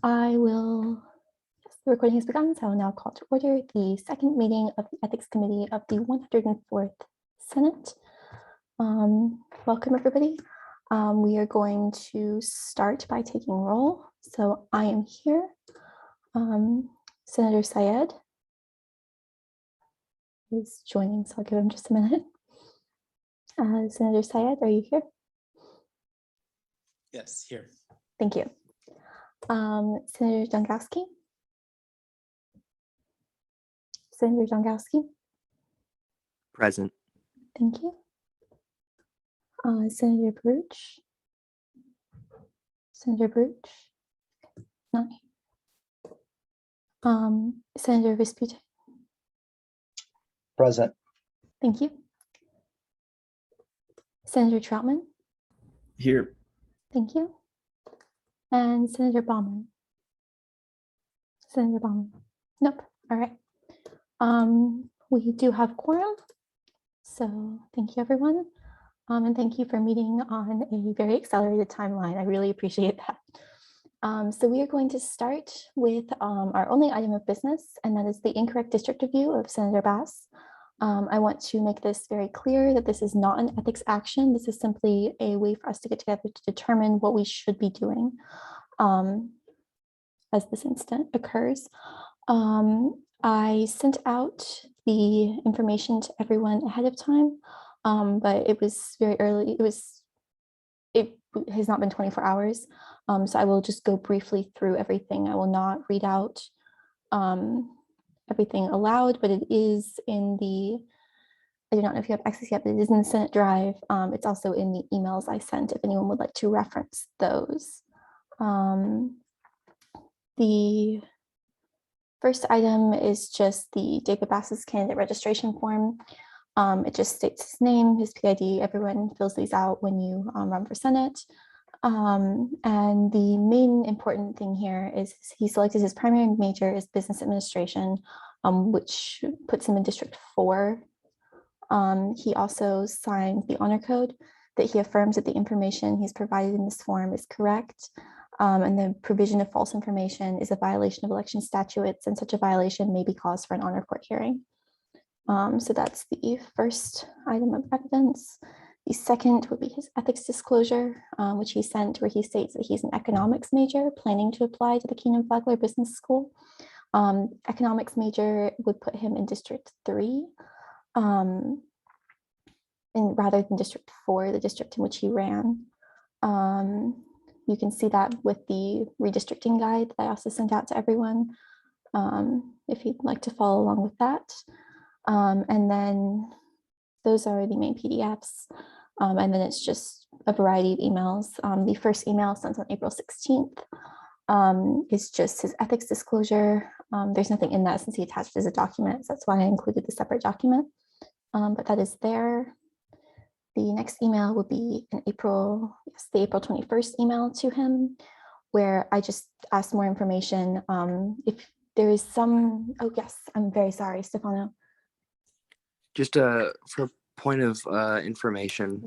The recording has begun, so I will now call to order the second meeting of the Ethics Committee of the 104th Senate. Welcome, everybody. We are going to start by taking roll. So I am here. Senator Syed is joining, so I'll give him just a minute. Senator Syed, are you here? Yes, here. Thank you. Senator Dongowski? Senator Dongowski? Present. Thank you. Senator Baruch? Senator Baruch? Not here. Senator Vespucci? Present. Thank you. Senator Troutman? Here. Thank you. And Senator Baumann? Senator Baumann? Nope. All right. We do have quorum. So thank you, everyone. And thank you for meeting on a very accelerated timeline. I really appreciate that. So we are going to start with our only item of business, and that is the incorrect district review of Senator Bass. I want to make this very clear that this is not an ethics action. This is simply a way for us to get together to determine what we should be doing as this incident occurs. I sent out the information to everyone ahead of time, but it was very early. It has not been 24 hours. So I will just go briefly through everything. I will not read out everything aloud, but it is in the, I do not know if you have access yet, but it is in the Senate Drive. It's also in the emails I sent if anyone would like to reference those. The first item is just the David Bass's candidate registration form. It just states his name, his PID. Everyone fills these out when you run for Senate. And the main important thing here is he selected his primary major is business administration, which puts him in District 4. He also signed the honor code that he affirms that the information he's provided in this form is correct. And the provision of false information is a violation of election statutes, and such a violation may be cause for an honor court hearing. So that's the first item of evidence. The second would be his ethics disclosure, which he sent, where he states that he's an economics major planning to apply to the Keenan-Flagler Business School. Economics major would put him in District 3, and rather than District 4, the district in which he ran. You can see that with the redistricting guide that I also sent out to everyone, if you'd like to follow along with that. And then those are the main PDFs. And then it's just a variety of emails. The first email sent on April 16th is just his ethics disclosure. There's nothing in that since he attached it as a document. So that's why I included the separate document. But that is there. The next email would be the April 21st email to him, where I just asked more information. If there is some, oh yes, I'm very sorry, Stefano. Just for point of information,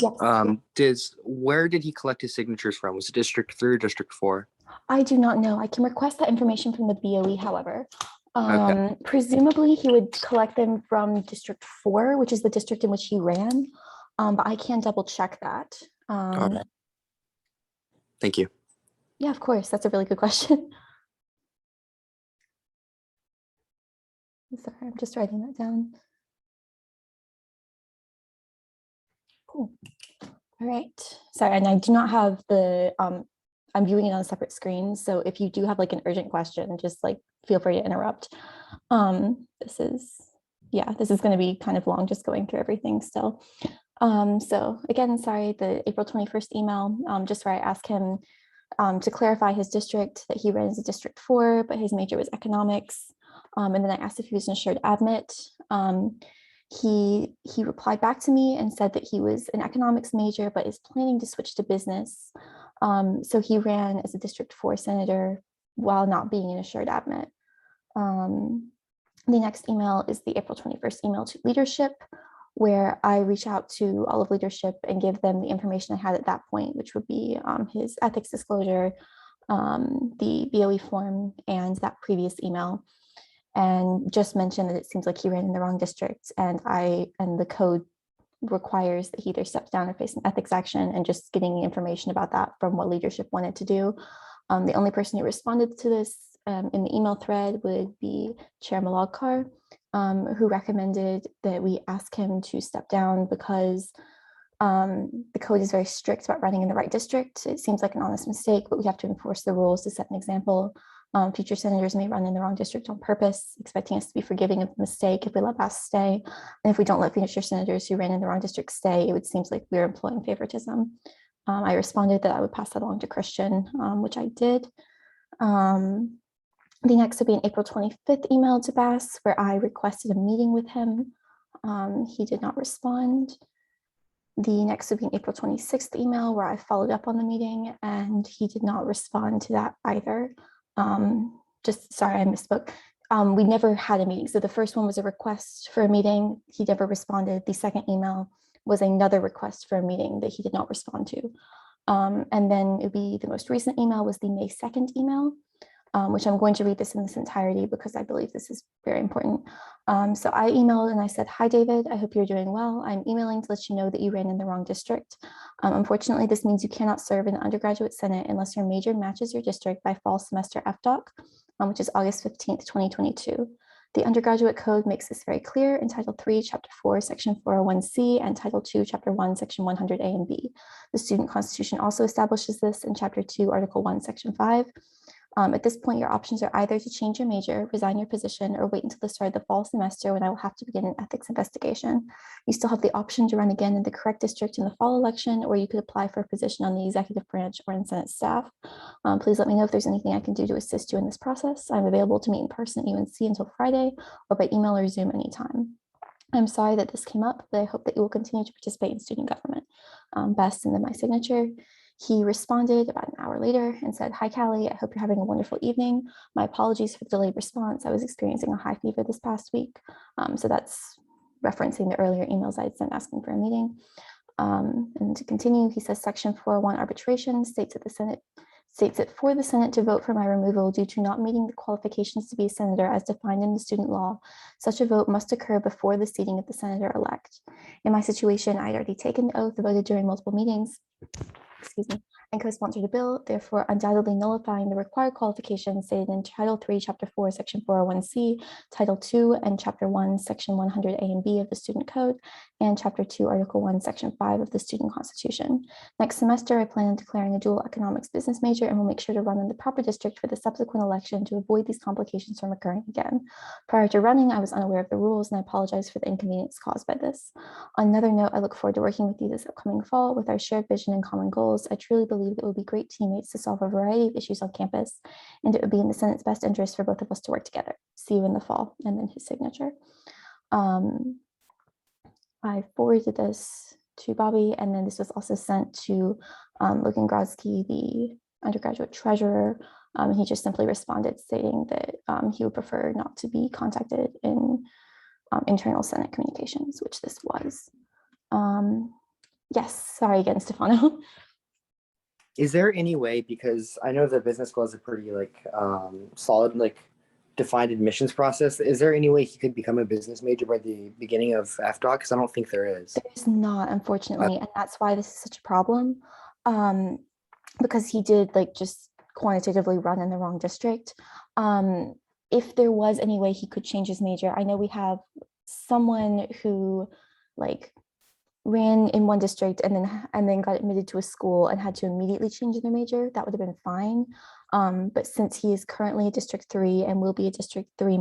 Yes. Where did he collect his signatures from? Was it District 3 or District 4? I do not know. I can request that information from the BOE, however. Okay. Presumably he would collect them from District 4, which is the district in which he ran. But I can double check that. All right. Thank you. Yeah, of course. That's a really good question. Sorry, I'm just writing that down. Cool. All right. Sorry, and I do not have the, I'm viewing it on a separate screen. So if you do have like an urgent question, just like feel free to interrupt. This is going to be kind of long, just going through everything still. So again, sorry, the April 21st email, just where I asked him to clarify his district, that he ran as a District 4, but his major was economics. And then I asked if he was an assured admit. He replied back to me and said that he was an economics major, but is planning to switch to business. So he ran as a District 4 senator while not being an assured admit. The next email is the April 21st email to leadership, where I reach out to all of leadership and give them the information I had at that point, which would be his ethics disclosure, the BOE form and that previous email, and just mentioned that it seems like he ran in the wrong district, and the code requires that he either steps down or face an ethics action, and just getting information about that from what leadership wanted to do. The only person who responded to this in the email thread would be Chair Malagkar, who recommended that we ask him to step down because the code is very strict about running in the right district. It seems like an honest mistake, but we have to enforce the rules to set an example. Future senators may run in the wrong district on purpose, expecting us to be forgiving of the mistake if we let Bass stay. And if we don't let future senators who ran in the wrong district stay, it would seem like we're employing favoritism. I responded that I would pass that along to Christian, which I did. The next would be an April 25th email to Bass, where I requested a meeting with him. He did not respond. The next would be an April 26th email where I followed up on the meeting, and he did not respond to that either. Sorry, I misspoke. We never had a meeting. So the first one was a request for a meeting. He never responded. The second email was another request for a meeting that he did not respond to. And then it would be the most recent email was the May 2nd email, which I'm going to read this in its entirety because I believe this is very important. So I emailed and I said, "Hi, David, I hope you're doing well. I'm emailing to let you know that you ran in the wrong district. Unfortunately, this means you cannot serve in the undergraduate senate unless your major matches your district by fall semester FDoc, which is August 15th, 2022. The undergraduate code makes this very clear in Title 3, Chapter 4, Section 401C, and Title 2, Chapter 1, Section 100A and B. The student constitution also establishes this in Chapter 2, Article 1, Section 5. At this point, your options are either to change your major, resign your position, or wait until the start of the fall semester when I will have to begin an ethics investigation. You still have the option to run again in the correct district in the fall election, or you could apply for a position on the executive branch or in Senate staff. Please let me know if there's anything I can do to assist you in this process. I'm available to meet in person at UNC until Friday, or by email or Zoom anytime. I'm sorry that this came up, but I hope that you will continue to participate in student government." Best, and then my signature. He responded about an hour later and said, "Hi, Callie, I hope you're having a wonderful evening. My apologies for the delayed response. I was experiencing a high fever this past week." So that's referencing the earlier emails I had sent asking for a meeting. And to continue, he says Section 401 arbitration states that for the Senate to vote for my removal due to not meeting the qualifications to be a senator as defined in the student law, such a vote must occur before the seating of the senator-elect. In my situation, I'd already taken the oath, voted during multiple meetings, and co-sponsored a bill, therefore undoubtedly nullifying the required qualifications stated in Title 3, Chapter 4, Section 401C, Title 2, and Chapter 1, Section 100A and B of the Student Code, and Chapter 2, Article 1, Section 5 of the Student Constitution. Next semester, I plan on declaring a dual economics business major and will make sure to run in the proper district for the subsequent election to avoid these complications from occurring again. Prior to running, I was unaware of the rules, and I apologize for the inconvenience caused by this. On another note, I look forward to working with you this upcoming fall with our shared vision and common goals. I truly believe that we'll be great teammates to solve a variety of issues on campus, and it would be in the Senate's best interest for both of us to work together. See you in the fall. And then his signature. I forwarded this to Bobby, and then this was also sent to Logan Grodsky, the undergraduate treasurer. He just simply responded stating that he would prefer not to be contacted in internal Senate communications, which this was. Yes, sorry again, Stefano. Is there any way, because I know the business school has a pretty solid defined admissions process. Is there any way he could become a business major by the beginning of FDoc? Because I don't think there is. There's not, unfortunately, and that's why this is such a problem. Because he did just quantitatively run in the wrong district. If there was any way he could change his major, I know we have someone who ran in one district and then got admitted to a school and had to immediately change their major. That would have been fine. But since he is currently a District 3 and will be a District 3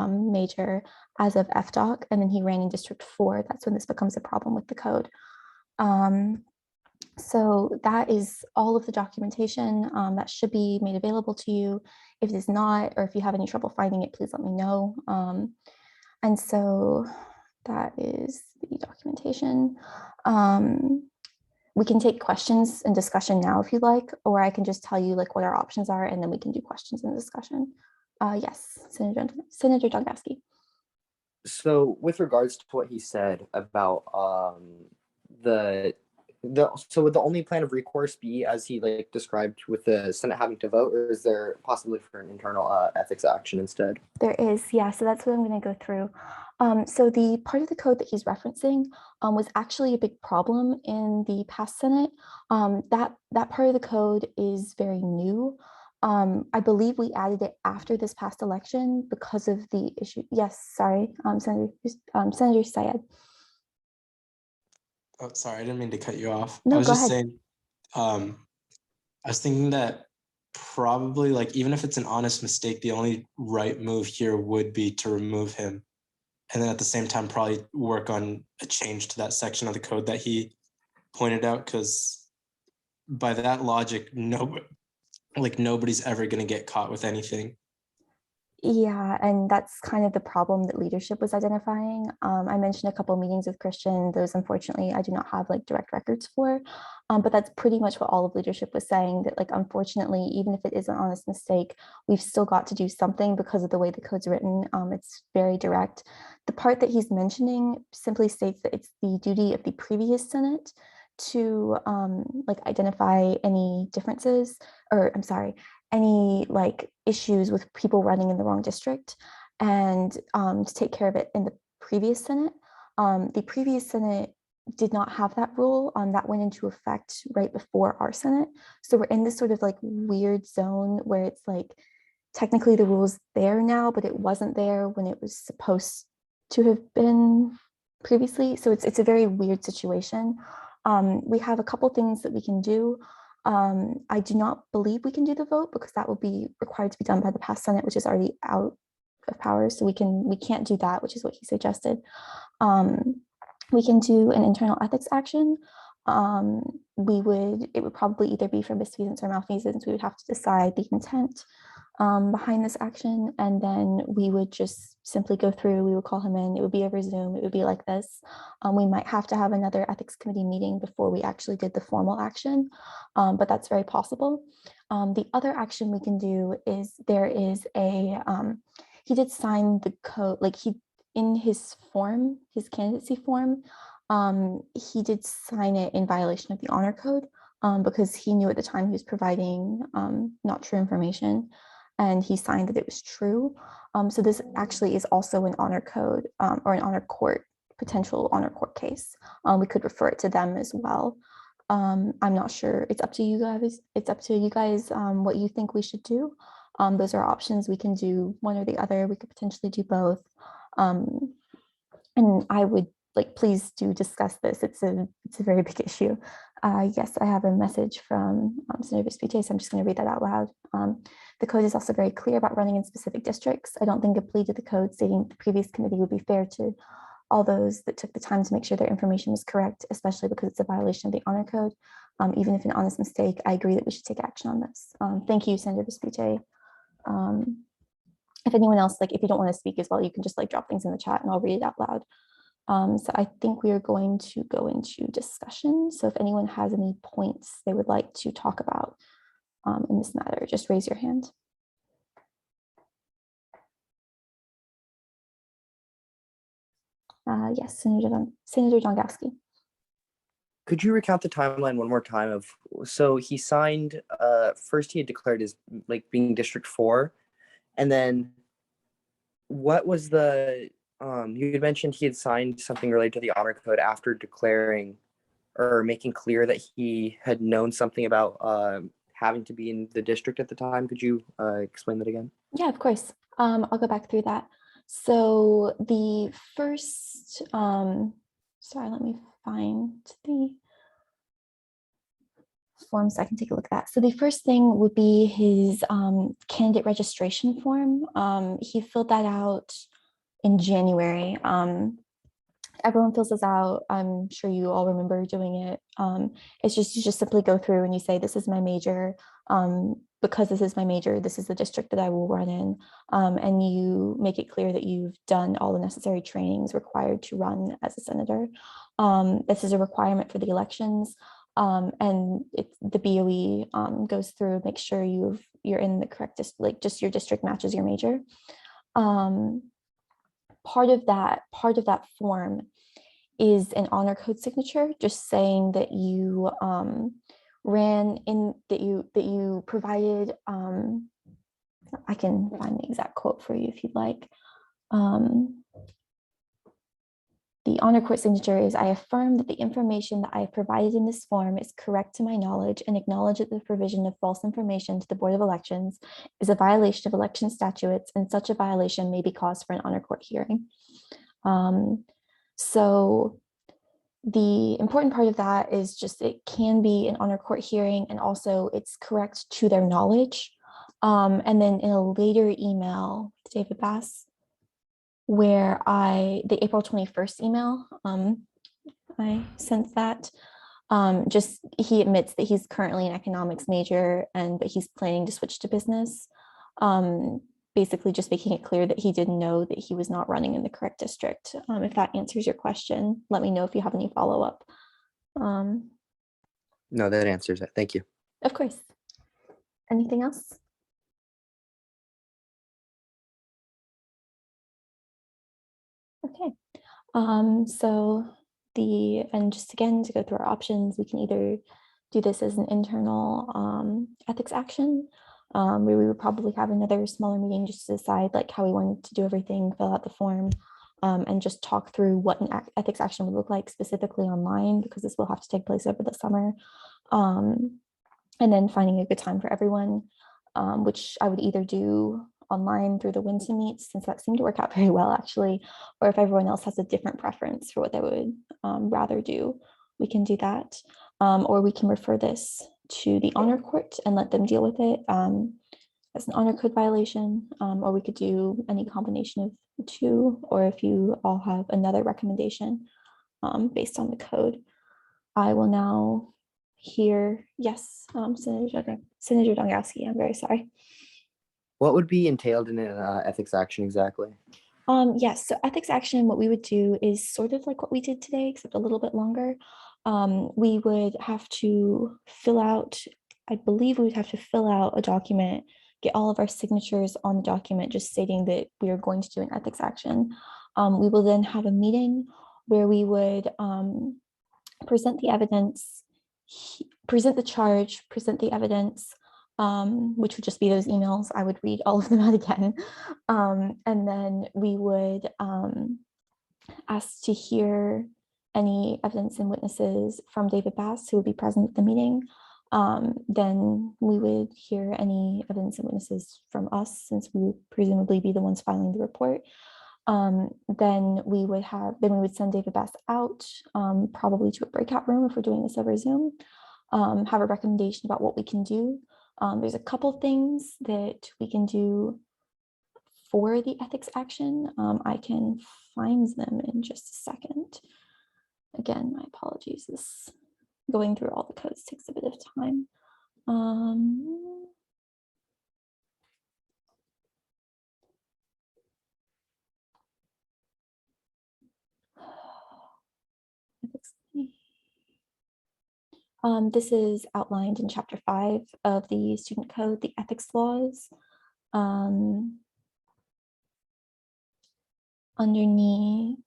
major as of FDoc, and then he ran in District 4, that's when this becomes a problem with the code. So that is all of the documentation that should be made available to you. If it is not, or if you have any trouble finding it, please let me know. And so that is the documentation. We can take questions and discussion now if you'd like, or I can just tell you what our options are, and then we can do questions and discussion. Yes, Senator Dongowski. So with regards to what he said about the So would the only plan of recourse be as he like described with the Senate having to vote, or is there possibly for an internal ethics action instead? There is, yeah. So that's what I'm going to go through. So the part of the code that he's referencing was actually a big problem in the past Senate. That part of the code is very new. I believe we added it after this past election because of the issue. Yes, sorry, Senator Syed. Oh, sorry, I didn't mean to cut you off. I No, was go just ahead. saying, I was thinking that probably like even if it's an honest mistake, the only right move here would be to remove him. And then at the same time, probably work on a change to that section of the code that he pointed out, because by that logic, nobody's ever going to get caught with anything. Yeah, and that's kind of the problem that leadership was identifying. I mentioned a couple meetings with Christian. Those, unfortunately, I do not have like direct records for, but that's pretty much what all of leadership was saying, that like, unfortunately, even if it is an honest mistake, we've still got to do something because of the way the code's written. It's very direct. The part that he's mentioning simply states that it's the duty of the previous Senate to like identify any differences, or I'm sorry, any like issues with people running in the wrong district, and to take care of it in the previous Senate. The previous Senate did not have that rule that went into effect right before our Senate. So we're in this sort of like weird zone where it's like technically the rule's there now, but it wasn't there when it was supposed to have been previously. So it's a very weird situation. We have a couple things that we can do. I do not believe we can do the vote because that will be required to be done by the past Senate, which is already out of power. So we can't do that, which is what he suggested. We can do an internal ethics action. It would probably either be for misfeasance or malfeasance. We would have to decide the intent behind this action, and then we would just simply go through. We would call him in. It would be over Zoom. It would be like this. We might have to have another ethics committee meeting before we actually did the formal action, but that's very possible. The other action we can do is there is a he did sign the code, like he in his form, his candidacy form, he did sign it in violation of the honor code because he knew at the time he was providing not true information, and he signed that it was true. So this actually is also an honor code or an honor court, potential honor court case. We could refer it to them as well. I'm not sure. It's up to you guys. It's up to you guys what you think we should do. Those are options. We can do one or the other. We could potentially do both. And I would like, please do discuss this. It's a very big issue. Yes, I have a message from Senator Vespucci, so I'm just going to read that out loud. The code is also very clear about running in specific districts. I don't think a plea to the code stating the previous committee would be fair to all those that took the time to make sure their information was correct, especially because it's a violation of the honor code. Even if an honest mistake, I agree that we should take action on this. Thank you, Senator Vespucci. If anyone else, like if you don't want to speak as well, you can just like drop things in the chat and I'll read it out loud. So I think we are going to go into discussion. So if anyone has any points they would like to talk about in this matter, just raise your hand. Yes, Senator Dongowski. Could you recount the timeline one more time of, so he signed, first he had declared as like being District 4, and then what was the, you had mentioned he had signed something related to the honor code after declaring or making clear that he had known something about having to be in the district at the time. Could you explain that again? Yeah, of course. I'll go back through that. So the first, sorry, let me find the form so I can take a look at that. So the first thing would be his candidate registration form. He filled that out in January. Everyone fills this out. I'm sure you all remember doing it. It's just, you just simply go through and you say, this is my major. Because this is my major, this is the district that I will run in. And you make it clear that you've done all the necessary trainings required to run as a senator. This is a requirement for the elections. And the BOE goes through, make sure you're in the correct district, like just your district matches your major. Part of that form is an honor code signature, just saying that you that you provided, I can find the exact quote for you if you'd like. The honor court signature is, I affirm that the information that I have provided in this form is correct to my knowledge and acknowledge that the provision of false information to the Board of Elections is a violation of election statutes, and such a violation may be cause for an honor court hearing. So the important part of that is just it can be an honor court hearing, and also it's correct to their knowledge. And then in a later email to David Bass, where the April 21st email, I sent that, just he admits that he's currently an economics major but he's planning to switch to business. Basically just making it clear that he didn't know that he was not running in the correct district. If that answers your question, let me know if you have any follow-up. No, that answers it. Thank you. Of course. Anything else? Okay. So and just again, to go through our options, we can either do this as an internal ethics action, where we would probably have another smaller meeting just to decide like how we wanted to do everything, fill out the form, and just talk through what an ethics action would look like specifically online, because this will have to take place over the summer. And then finding a good time for everyone, which I would either do online through the Winston Meets, since that seemed to work out very well actually, or if everyone else has a different preference for what they would rather do, we can do that. Or we can refer this to the honor court and let them deal with it as an honor code violation, or we could do any combination of the two, or if you all have another recommendation based on the code. I will now hear, yes, Senator Dombrowski, I'm very sorry. What would be entailed in an ethics action exactly? Yes, so ethics action, what we would do is sort of like what we did today, except a little bit longer. We would have to fill out, I believe we would have to fill out a document, get all of our signatures on the document, just stating that we are going to do an ethics action. We will then have a meeting where we would present the evidence, present the charge, present the evidence, which would just be those emails. I would read all of them out again. And then we would ask to hear any evidence and witnesses from David Bass, who would be present at the meeting. Then we would hear any evidence and witnesses from us, since we would presumably be the ones filing the report. Then we would send David Bass out, probably to a breakout room if we're doing this over Zoom, have a recommendation about what we can do. There's a couple things that we can do for the ethics action. I can find them in just a second. Again, my apologies. This going through all the codes takes a bit of time. This is outlined in Chapter 5 of the Student Code, the ethics laws. Underneath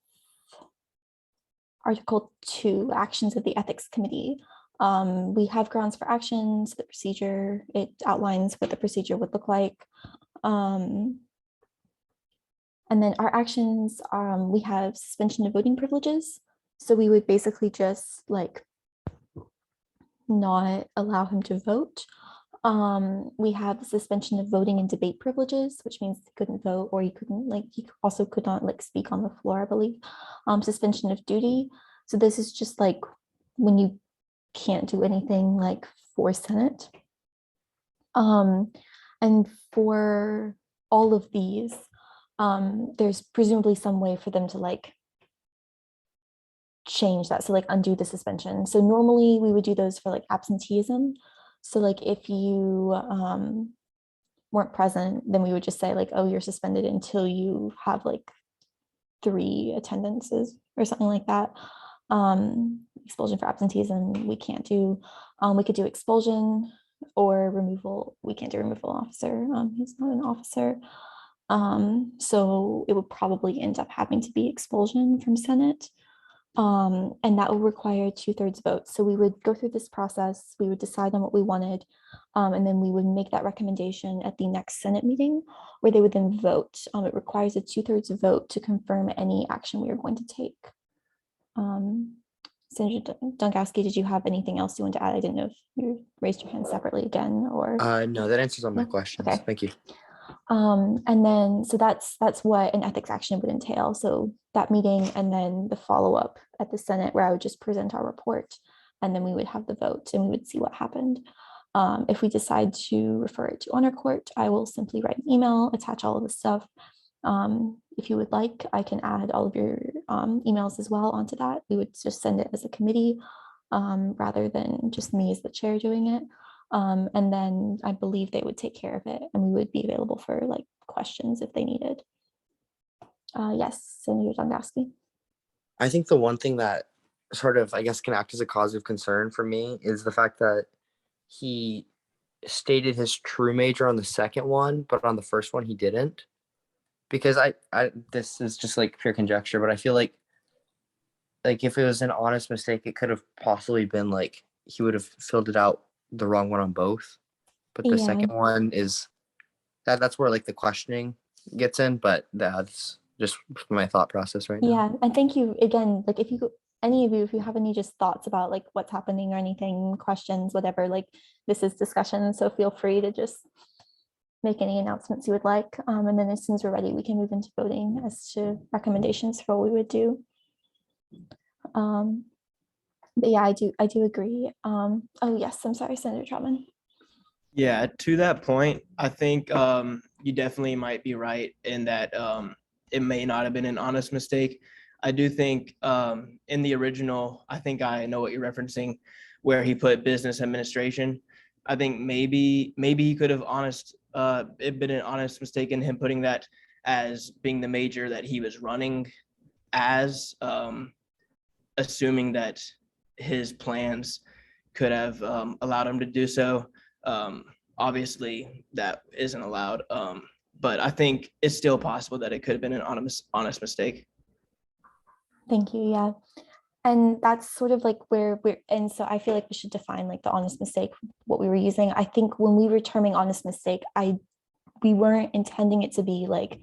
Article 2, actions of the Ethics Committee. We have grounds for actions, the procedure, it outlines what the procedure would look like. And then our actions, we have suspension of voting privileges. So we would basically just like not allow him to vote. We have the suspension of voting and debate privileges, which means he couldn't vote, or he also could not like speak on the floor, I believe. Suspension of duty. So this is just like when you can't do anything like for Senate. And for all of these, there's presumably some way for them to like change that, so like undo the suspension. So normally we would do those for like absenteeism. So like if you weren't present, then we would just say like, oh, you're suspended until you have like 3 attendances or something like that. Expulsion for absenteeism we can't do. We could do expulsion or removal. We can't do removal officer. He's not an officer. So it would probably end up having to be expulsion from Senate. And that will require 2/3 votes. So we would go through this process, we would decide on what we wanted, and then we would make that recommendation at the next Senate meeting where they would then vote. It requires a 2/3 vote to confirm any action we are going to take. Senator Dunkowski, did you have anything else you want to add? I didn't know if you raised your hand separately again or. No, that answers all my No? questions. Okay. Thank you. And then, so that's what an ethics action would entail. So that meeting and then the follow-up at the Senate where I would just present our report and then we would have the vote and we would see what happened. If we decide to refer it to honor court, I will simply write an email, attach all of the stuff. If you would like, I can add all of your emails as well onto that. We would just send it as a committee rather than just me as the chair doing it. And then I believe they would take care of it and we would be available for like questions if they needed. Yes, Senator Dunkowski. I think the one thing that sort of, I guess, can act as a cause of concern for me is the fact that he stated his true major on the second one, but on the first one he didn't. Because I this is just like pure conjecture, but I feel like if it was an honest mistake, it could have possibly been like he would have filled it out the wrong one on both. But the Yeah. second one is that's where like the questioning gets in, but that's just my thought process right now. Yeah, and thank you again. Like if you any of you, if you have any just thoughts about like what's happening or anything, questions, whatever, like this is discussion. So feel free to just make any announcements you would like. And then as soon as we're ready, we can move into voting as to recommendations for what we would do. But yeah, I do agree. Oh yes, I'm sorry, Senator Troutman. Yeah, to that point, I think you definitely might be right in that it may not have been an honest mistake. I do think in the original, I think I know what you're referencing, where he put business administration. I think maybe he could have it been an honest mistake in him putting that as being the major that he was running as, assuming that his plans could have allowed him to do so. Obviously that isn't allowed, but I think it's still possible that it could have been an honest mistake. Thank you. Yeah. And that's sort of like where and so I feel like we should define like the honest mistake, what we were using. I think when we were terming honest mistake, we weren't intending it to be like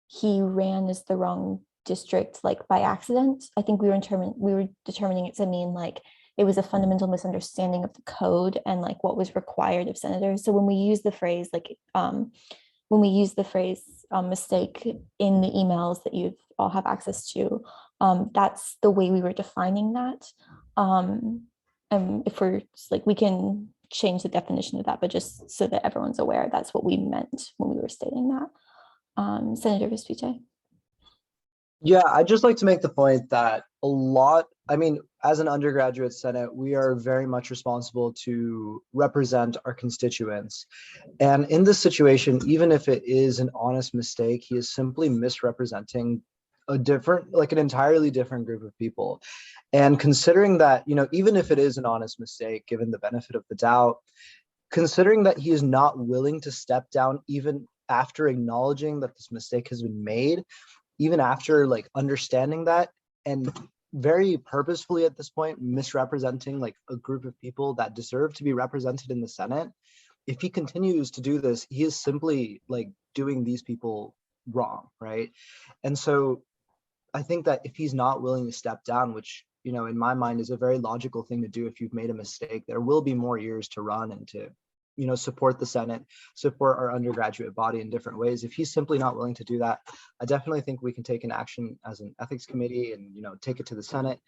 he ran as the wrong district like by accident. I think we were determining it to mean like it was a fundamental misunderstanding of the code and like what was required of senators. So when we use the phrase like mistake in the emails that you all have access to, that's the way we were defining that. And if we're like, we can change the definition of that, but just so that everyone's aware, that's what we meant when we were stating that. Senator Vespucci. Yeah, I'd just like to make the point that as an undergraduate Senate, we are very much responsible to represent our constituents. And in this situation, even if it is an honest mistake, he is simply misrepresenting an entirely different group of people. And considering that, even if it is an honest mistake, given the benefit of the doubt, considering that he is not willing to step down even after acknowledging that this mistake has been made, even after like understanding that, and very purposefully at this point misrepresenting like a group of people that deserve to be represented in the Senate, if he continues to do this, he is simply like doing these people wrong, right? And so I think that if he's not willing to step down, which in my mind is a very logical thing to do if you've made a mistake, there will be more years to run and to support the Senate, support our undergraduate body in different ways. If he's simply not willing to do that, I definitely think we can take an action as an ethics committee and take it to the Senate.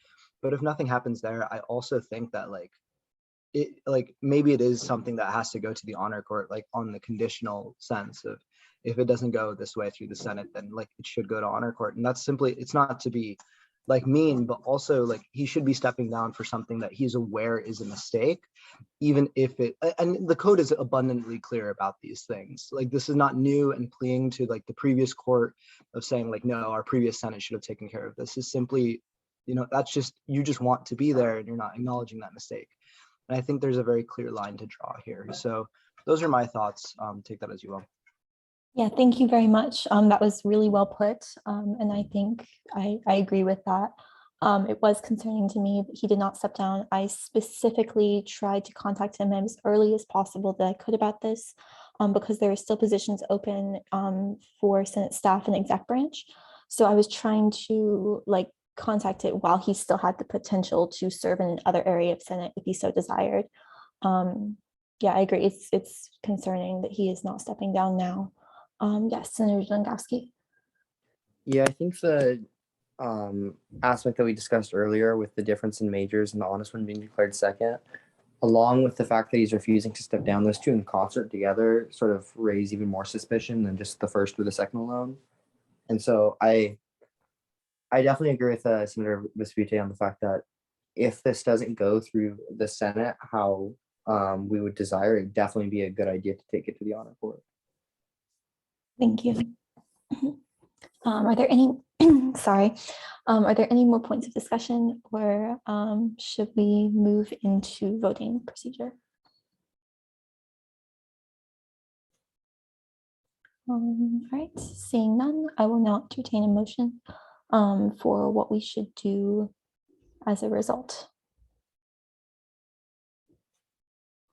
But if nothing happens there, I also think that maybe it is something that has to go to the honor court, like on the conditional sense of if it doesn't go this way through the Senate, then like it should go to honor court. And that's simply, it's not to be like mean, but also like he should be stepping down for something that he's aware is a mistake, even if and the code is abundantly clear about these things. Like this is not new and pleading to like the previous court of saying like, no, our previous Senate should have taken care of this. Is simply, that's just, you just want to be there and you're not acknowledging that mistake. And I think there's a very clear line to draw here. So those are my thoughts. Take that as you will. Yeah, thank you very much. That was really well put. And I think I agree with that. It was concerning to me that he did not step down. I specifically tried to contact him as early as possible that I could about this, because there are still positions open for Senate staff and exec branch. So I was trying to like contact it while he still had the potential to serve in another area of Senate if he so desired. Yeah, I agree. It's concerning that he is not stepping down now. Yes, Senator Dungowski. Yeah, I think the aspect that we discussed earlier with the difference in majors and the honest one being declared second, along with the fact that he's refusing to step down, those two in concert together sort of raise even more suspicion than just the first or the second alone. And so I definitely agree with Senator Vespucci on the fact that if this doesn't go through the Senate how we would desire, it'd definitely be a good idea to take it to the honor court. Thank you. Are there any, sorry, are there any more points of discussion, or should we move into voting procedure? All right, seeing none, I will now entertain a motion for what we should do as a result.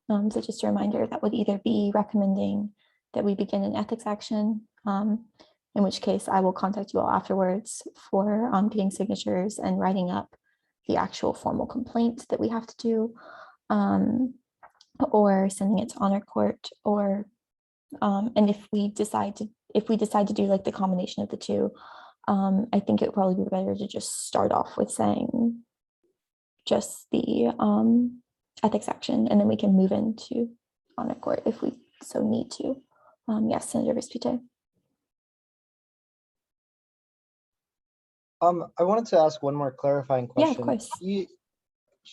So just a reminder, that would either be recommending that we begin an ethics action, in which case I will contact you all afterwards for getting signatures and writing up the actual formal complaint that we have to do, or sending it to honor court, or and if we decide to do like the combination of the two, I think it would probably be better to just start off with saying just the ethics action, and then we can move into honor court if we so need to. Yes, Senator Vespucci. I wanted to ask one more clarifying Yeah, question. of course. He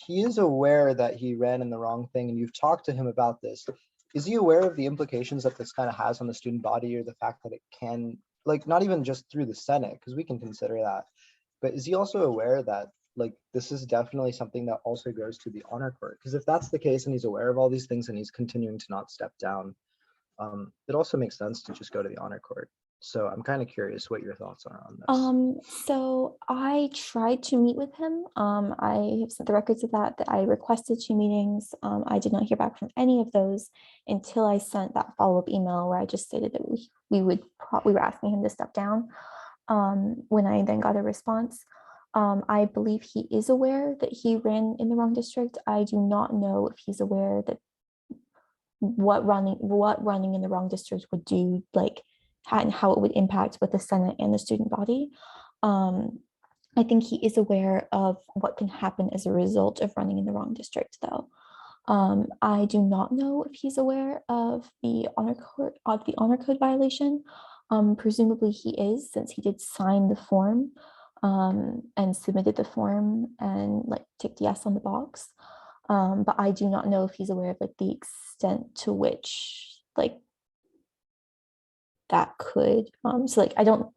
is aware that he ran in the wrong thing, and you've talked to him about this. Is he aware of the implications that this kind of has on the student body, or the fact that it can, like, not even just through the Senate, because we can consider that, but is he also aware that like this is definitely something that also goes to the honor court? Because if that's the case and he's aware of all these things and he's continuing to not step down, it also makes sense to just go to the honor court. So I'm kind of curious what your thoughts are on this. So I tried to meet with him. I have sent the records of that I requested 2 meetings. I did not hear back from any of those until I sent that follow-up email where I just stated that we were asking him to step down. When I then got a response, I believe he is aware that he ran in the wrong district. I do not know if he's aware that what running in the wrong district would do, like, and how it would impact with the Senate and the student body. I think he is aware of what can happen as a result of running in the wrong district, though. I do not know if he's aware of the honor code violation. Presumably he is, since he did sign the form and submitted the form and like ticked yes on the box. But I do not know if he's aware of like the extent to which like that could, so like I don't,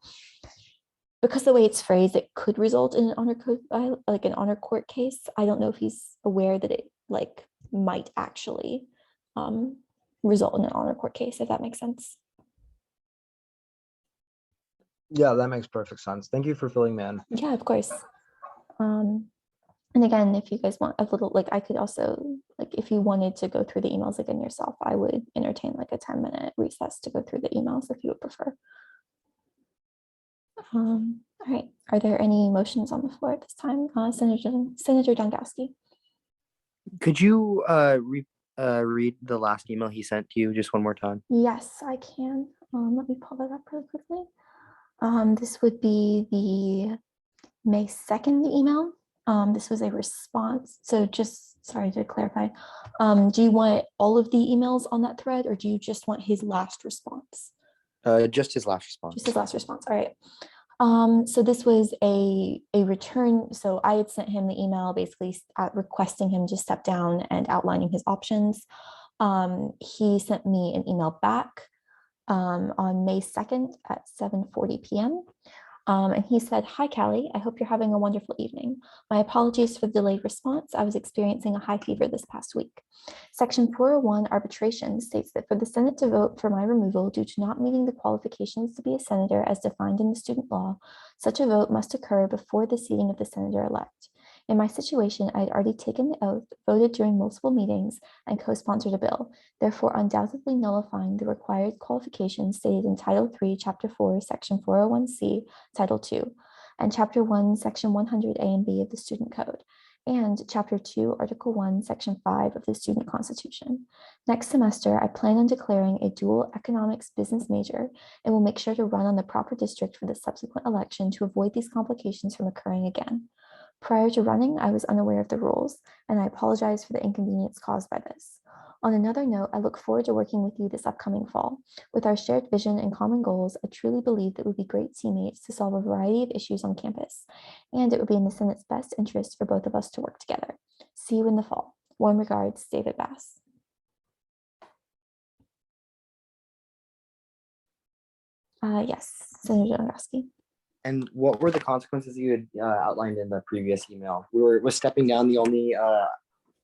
because the way it's phrased, it could result in an honor code, like an honor court case. I don't know if he's aware that it like might actually result in an honor court case, if that makes sense. Yeah, that makes perfect sense. Thank you for filling me in. Yeah, of course. And again, if you guys want a little, like I could also, like if you wanted to go through the emails again yourself, I would entertain like a 10-minute recess to go through the emails if you would prefer. All right, are there any motions on the floor at this time? Senator Dungowski. Could you read the last email he sent to you just one more time? Yes, I can. Let me pull that up really quickly. This would be the May 2nd email. This was a response. So just, sorry to clarify, do you want all of the emails on that thread, or do you just want his last response? Just his last response. Just his last response. All right. So this was a return. So I had sent him the email basically requesting him to step down and outlining his options. He sent me an email back on May 2nd at 7:40 p.m. And he said, "Hi, Callie. I hope you're having a wonderful evening. My apologies for the delayed response. I was experiencing a high fever this past week." Section 401 arbitration states that for the Senate to vote for my removal due to not meeting the qualifications to be a senator as defined in the student law, such a vote must occur before the seating of the senator-elect. In my situation, I had already taken the oath, voted during multiple meetings, and co-sponsored a bill, therefore undoubtedly nullifying the required qualifications stated in Title III, Chapter 4, Section 401C, Title II, and Chapter 1, Section 100A and B of the Student Code, and Chapter 2, Article 1, Section 5 of the Student Constitution. Next semester, I plan on declaring a dual economics business major and will make sure to run on the proper district for the subsequent election to avoid these complications from occurring again. Prior to running, I was unaware of the rules, and I apologize for the inconvenience caused by this. On another note, I look forward to working with you this upcoming fall. With our shared vision and common goals, I truly believe that we'd be great teammates to solve a variety of issues on campus, and it would be in the Senate's best interest for both of us to work together. See you in the fall. Warm regards, David Bass. Yes, Senator Dombrowski. And what were the consequences you had outlined in the previous email? Was stepping down the only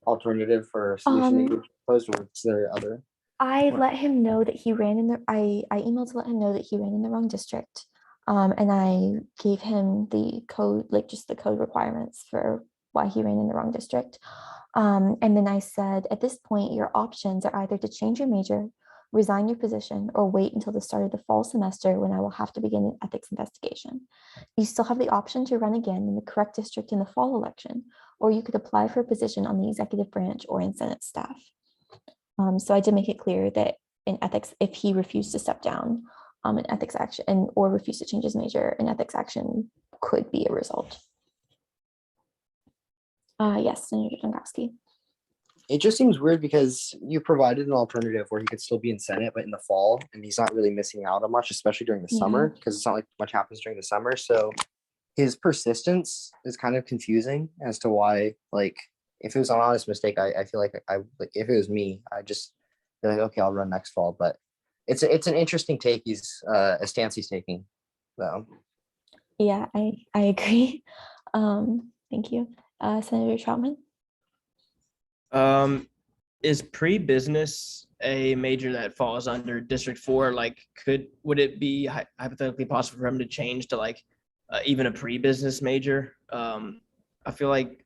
alternative for solution that you proposed, or was there other? I let him know that he ran in the, I emailed to let him know that he ran in the wrong district. And I gave him the code, like just the code requirements for why he ran in the wrong district. And then I said, at this point, your options are either to change your major, resign your position, or wait until the start of the fall semester when I will have to begin an ethics investigation. You still have the option to run again in the correct district in the fall election, or you could apply for a position on the executive branch or in Senate staff. So I did make it clear that in ethics, if he refused to step down, an ethics action or refused to change his major, an ethics action could be a result. Yes, Senator Dombrowski. It just seems weird because you provided an alternative where he could still be in Senate, but in the fall, and he's not really missing out on much, especially during the summer, because it's not like much happens during the summer. So his persistence is kind of confusing as to why, like, if it was an honest mistake, I feel like if it was me, I just be like, okay, I'll run next fall. But it's an interesting take. He's a stance he's taking, though. Yeah, I agree. Thank you, Senator Troutman. Is pre-business a major that falls under District 4? Like, would it be hypothetically possible for him to change to like even a pre-business major? I feel like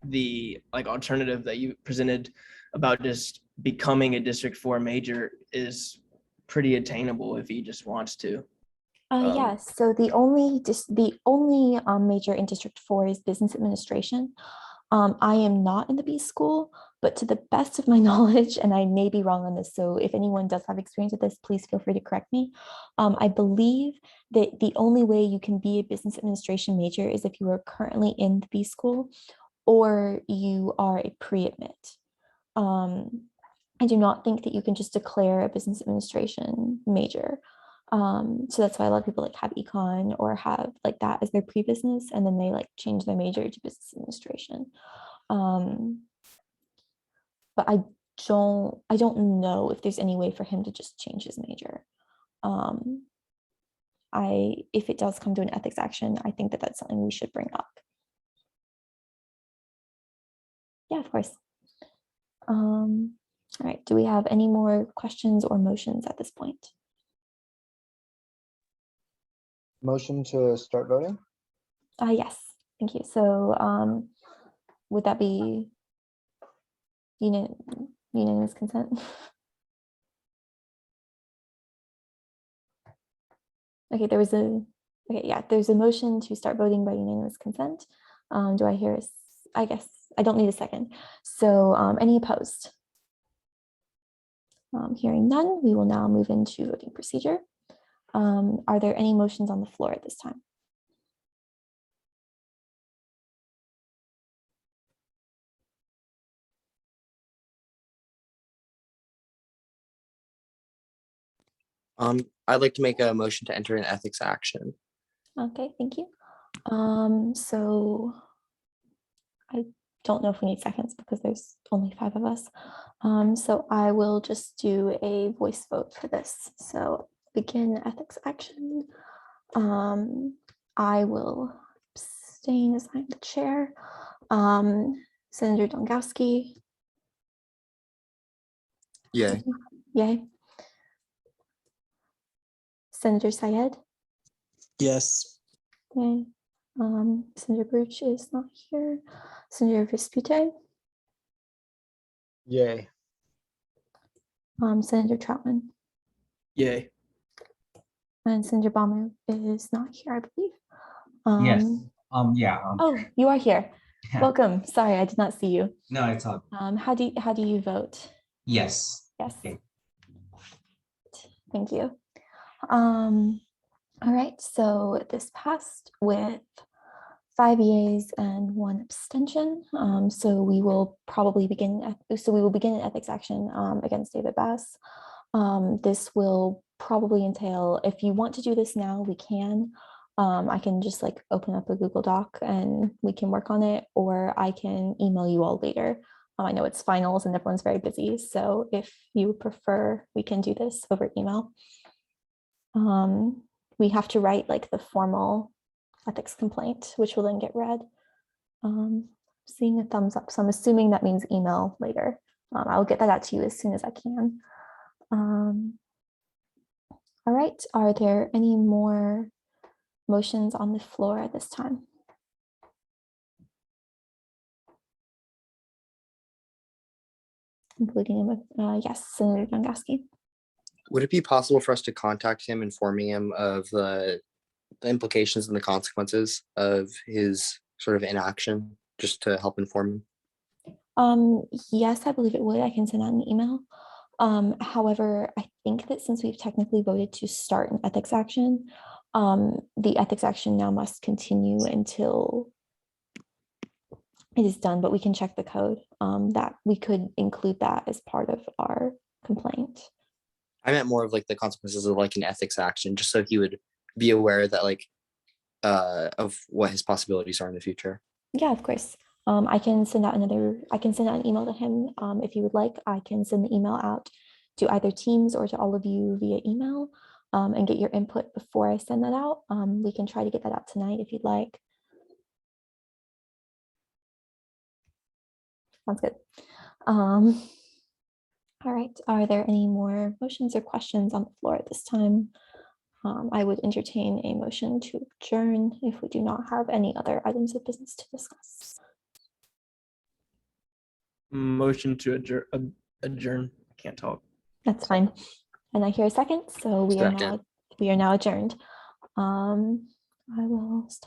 the alternative that you presented about just becoming a District 4 major is pretty attainable if he just wants to. Yes, so the only major in District 4 is business administration. I am not in the B school, but to the best of my knowledge, and I may be wrong on this, so if anyone does have experience with this, please feel free to correct me. I believe that the only way you can be a business administration major is if you are currently in the B school or you are a pre-admit. I do not think that you can just declare a business administration major. So that's why a lot of people like have econ or have like that as their pre-business, and then they like change their major to business administration. But I don't know if there's any way for him to just change his major. If it does come to an ethics action, I think that that's something we should bring up. Yeah, of course. All right, do we have any more questions or motions at this point? Motion to start voting? Yes, thank you. So would that be unanimous consent? Okay, there's a motion to start voting by unanimous consent. Do I hear I guess I don't need a second. So any opposed? Hearing none, we will now move into voting procedure. Are there any motions on the floor at this time? I'd like to make a motion to enter an ethics action. Okay, thank you. So I don't know if we need seconds because there's only 5 of us. So I will just do a voice vote for this. So begin ethics action. I will abstain as I'm the chair. Senator Dongowski. Yay. Yay. Senator Syed. Yes. Yay. Senator Birch is not here. Senator Vespute. Yay. Senator Troutman. Yay. And Senator Balmer is not here, I believe. Yes. Yeah. Oh, you are here. Yeah. Welcome. Sorry, I did not see you. No, it's all. How do you vote? Yes. Yes. Okay. Thank you. All right, so this passed with 5 yeas and 1 abstention. So we will begin an ethics action against David Bass. This will probably entail, if you want to do this now, we can. I can just like open up a Google Doc and we can work on it, or I can email you all later. I know it's finals and everyone's very busy, so if you prefer, we can do this over email. We have to write like the formal ethics complaint, which will then get read. Seeing a thumbs up, so I'm assuming that means email later. I'll get that out to you as soon as I can. All right, are there any more motions on the floor at this time? Including with, yes, Senator Dongowski. Would it be possible for us to contact him, informing him of the implications and the consequences of his sort of inaction, just to help inform him? Yes, I believe it would. I can send out an email. However, I think that since we've technically voted to start an ethics action, the ethics action now must continue until it is done, but we can check the code. That we could include that as part of our complaint. I meant more of like the consequences of like an ethics action, just so he would be aware that like of what his possibilities are in the future. Yeah, of course. I can send out an email to him if you would like. I can send the email out to either Teams or to all of you via email and get your input before I send that out. We can try to get that out tonight if you'd like. Sounds good. All right, are there any more motions or questions on the floor at this time? I would entertain a motion to adjourn if we do not have any other items of business to discuss. Motion to adjourn. Can't talk. That's fine. And I hear a second, so we are now adjourned. I will stop.